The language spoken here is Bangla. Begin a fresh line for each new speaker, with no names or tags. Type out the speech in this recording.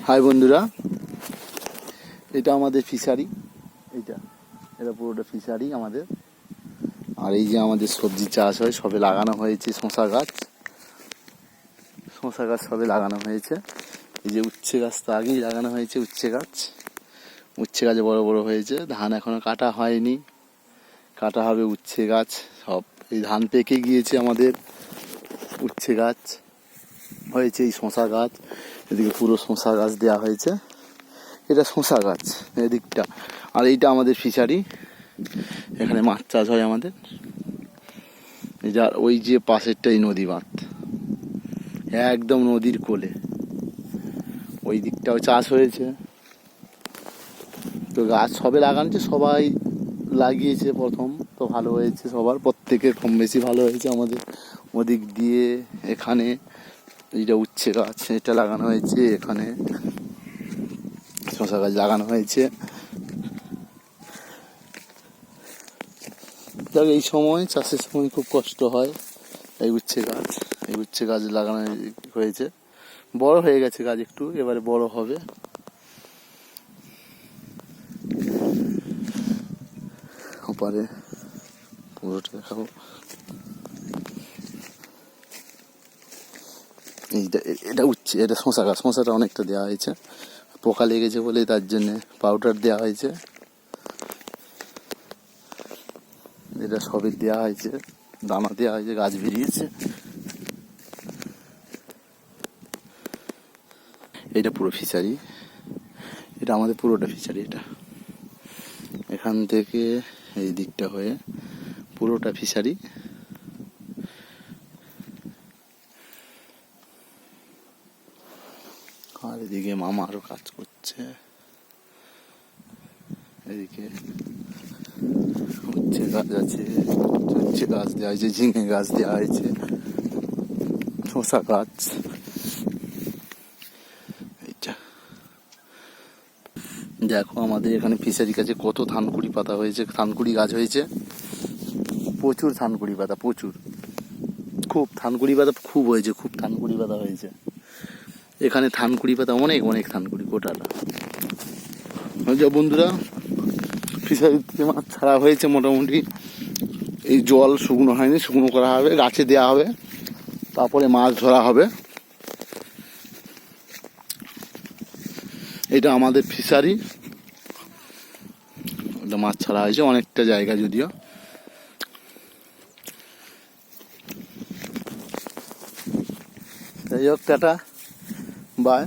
হাই বন্ধুরা, এটা আমাদের ফিশারি। এটা পুরোটা ফিশারি আমাদের। আর এই যে আমাদের সবজি চাষ হয়, সবে লাগানো হয়েছে শসা গাছ সবে লাগানো হয়েছে। এই যে উচ্ছে গাছ তো আগেই লাগানো হয়েছে। উচ্ছে গাছ বড় বড় হয়েছে। ধান এখনো কাটা হয়নি, কাটা হবে। উচ্ছে গাছ সব এই ধান পেকে গিয়েছে আমাদের। উচ্ছে গাছ হয়েছে, এই শসা গাছ, এদিকে পুরো শসা গাছ দেওয়া হয়েছে। এটা শসা গাছ এদিকটা। আর এইটা আমাদের ফিশারি, এখানে মাছ চাষ হয় আমাদের। এই যে ওই যে পাশেরটাই নদী বাঁধ, একদম নদীর কোলে। ওই দিকটাও চাষ হয়েছে। তো গাছ সবে লাগানো, সবাই লাগিয়েছে প্রথম, তো ভালো হয়েছে সবার, প্রত্যেকের কম বেশি ভালো হয়েছে। আমাদের ওদিক দিয়ে এখানে এইটা উচ্ছে গাছ, এটা লাগানো হয়েছে। এখানে শসা গাছ লাগানো হয়েছে। এই সময় চাষের সময় খুব কষ্ট হয়। এই উচ্ছে গাছ লাগানো হয়েছে। বড় হয়ে গেছে গাছ একটু, এবারে বড় হবে। ওপারে পুরোটা দেখাবো। এটা উচ্ছে, এটা শসা গাছ। শসাটা অনেকটা দেওয়া হয়েছে, পোকা লেগেছে বলে তার জন্য পাউডার দেওয়া হয়েছে। এটা সবে দেওয়া হয়েছে, দানা দেওয়া হয়েছে, গাছ বেরিয়েছে। এটা পুরো ফিশারি, এটা আমাদের পুরোটা ফিশারি। এটা এখান থেকে এই দিকটা হয়ে পুরোটা ফিশারি। আর এদিকে মামা আরো কাজ করছে। এদিকে উচ্ছে গাছ আছে, উচ্ছে গাছ দেওয়া হয়েছে, ঝিঙে গাছ দেওয়া হয়েছে, শসা গাছ। এইটা দেখো, আমাদের এখানে ফিশারি কাছে কত থানকুড়ি পাতা হয়েছে, থানকুড়ি গাছ হয়েছে। প্রচুর থানকুড়ি পাতা, প্রচুর, খুব থানকুড়ি পাতা খুব হয়েছে, খুব থানকুড়ি পাতা হয়েছে এখানে। থানকুড়ি পাতা অনেক অনেক থানকুড়ি গোটাটা। বন্ধুরা, ফিশারিতে মাছ ছাড়া হয়েছে মোটামুটি। এই জল শুকনো হয়নি, শুকনো করা হবে, গাছে দেওয়া হবে, তারপরে মাছ ধরা হবে। এটা আমাদের ফিশারি, এটা মাছ ছাড়া হয়েছে অনেকটা জায়গা, যদিও। যাই হোক, টাটা, বাই।